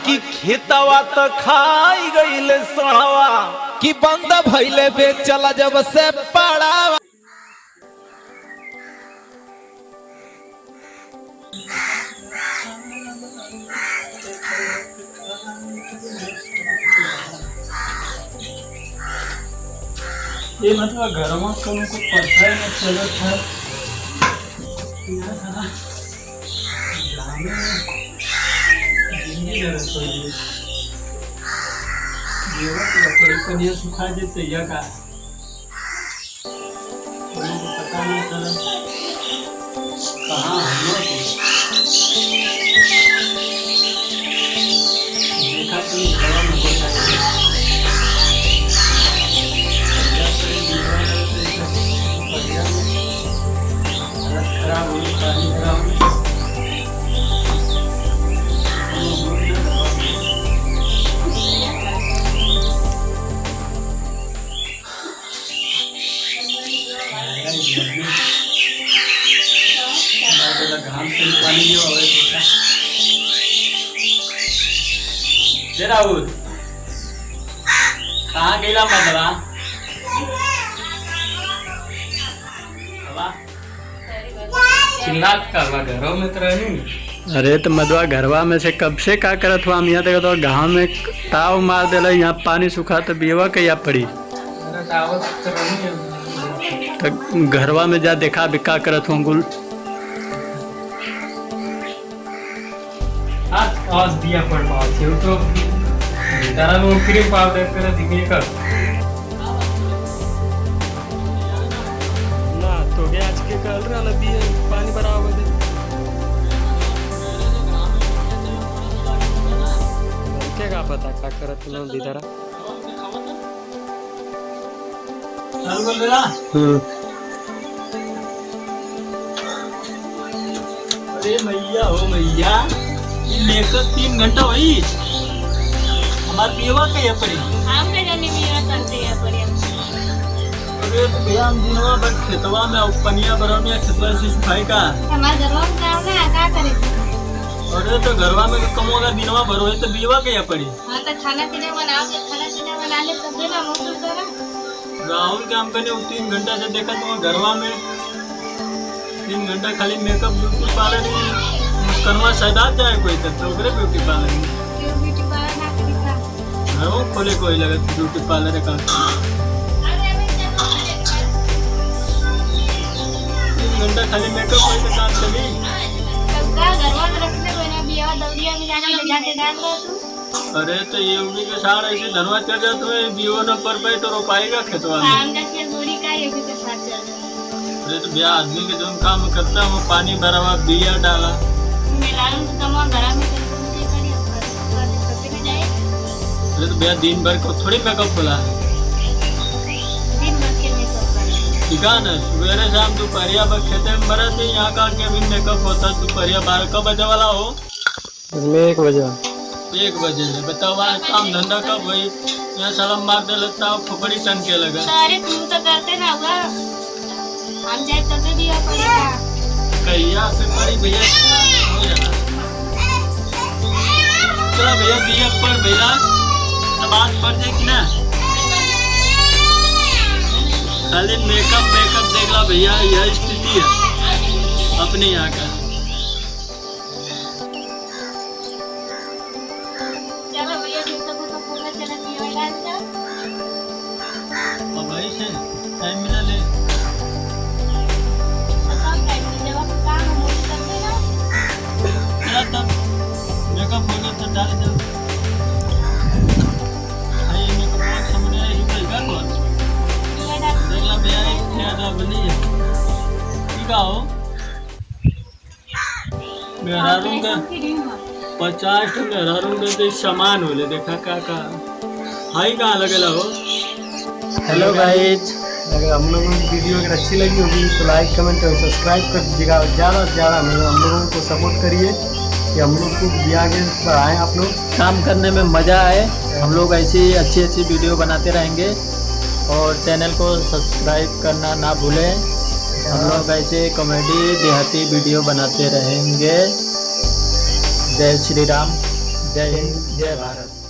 कि खेतवा तो खाई गईले सड़वा कि बंद भइले बेचला जब से पड़ावा। ये मतलब घर में को पता ही नहीं चला था सुखा देते या का पता नहीं चला कहाँ देखा खराब हो पानी खराब घाम से पानी जो राहुल कहाँ गईला मदरा चिल्लात का घरों में तो रहनी। अरे तो मधुआ घरवा में से कब से का करत हुआ हम यहाँ देखो तो गाँव में ताव मार देला यहाँ पानी सूखा तो बीवा के या पड़ी तो घरवा में जा देखा भी का करत हुआ गुल आज दिया पड़ पाओ तो जरा वो क्रीम पाउडर कर दिखे कर ना तो गया आज के कल रहा दिए पानी बराबर दे क्या का पता का करत लोग दीदारा चल बोल रहा अरे मैया हो मैया लेकर 3 घंटा हुई हमार पीवा के पड़ी हम के जानी पीवा करते हैं पड़ी अरे तो भैया हम दिनवा भर खेतवा में पनिया भरवा में खेतवा से सुखाई का हमार घरवा में काम ना का करे। अरे तो घरवा में कम होगा दिनवा भर होए तो बीवा के पड़ी। हां तो खाना पीना बनाओ के खाना पीना बना ले तब ना मौसम करा राहुल काम करने 3 घंटा से देखा तो घरवा में 3 घंटा खाली मेकअप ब्यूटी पार्लर करवा शायद आ जाए कोई तो ब्यूटी पार्लर ब्यूटी पार्लर ना करी घर में खोले कोई लगे ब्यूटी पार्लर का 3 घंटा खाली मेकअप कोई तो काम चली सबका घरवा में रखने कोई ना बिया दौड़िया में जाके ले जाके डाल दो तू। अरे तो ये उन्हीं के साथ ऐसे धनवा चल जाए तो बीओ न पर पाए तो रोपाएगा खेतवा में काम का के दूरी का ये भी के साथ चल। अरे तो भैया आदमी के जो काम करता है वो पानी भरा बिया डाला मेलान तो कम घर में करते करी करते में जाए। अरे तो भैया दिन भर को थोड़ी मेकअप खोला दिन भर के मेकअप कर ठीक है ना सवेरे शाम दोपहरिया पर खेते में भरा थे यहाँ का के भी मेकअप होता दोपहरिया 12 कब बजे वाला हो इसमें 1 बजे 1 बजे से बताओ वहाँ काम धंधा कब हुई यहाँ सलाम मार दे लगता है खोपड़ी टन के लगा अरे तुम तो करते ना होगा हम जाए तब भी पड़ेगा कैया से पड़ी भैया हो जाना चला भैया दिया पर भैया अब बात पड़ जाएगी ना खाली मेकअप देख ला भैया यह स्थिति है अपने यहाँ का चलो भैया तो पूरा चला दिया डाल दो अब भाई से टाइम मिला ले सब टाइम में जब काम हो करते ना चला तब मेकअप हो गया तो डाल दो भाई मेकअप सामने ही रहेगा कौन ये डाल देख ला भैया एक नया बनी है ठीक है हो मेरा रूम का 50 टका रूम का सामान हो ले देखा का हाई कहाँ लगेला हो। हेलो गाइज, अगर हम लोगों की वीडियो अगर अच्छी लगी होगी तो लाइक कमेंट और सब्सक्राइब कर दीजिएगा। ज़्यादा से ज़्यादा हम लोगों को सपोर्ट करिए कि हम लोग को भी आगे बढ़ाएँ। आप लोग काम करने में मज़ा आए। हम लोग ऐसी अच्छी वीडियो बनाते रहेंगे और चैनल को सब्सक्राइब करना ना भूलें। हम लोग ऐसे कॉमेडी देहाती वीडियो बनाते रहेंगे। जय श्री राम, जय हिंद, जय भारत।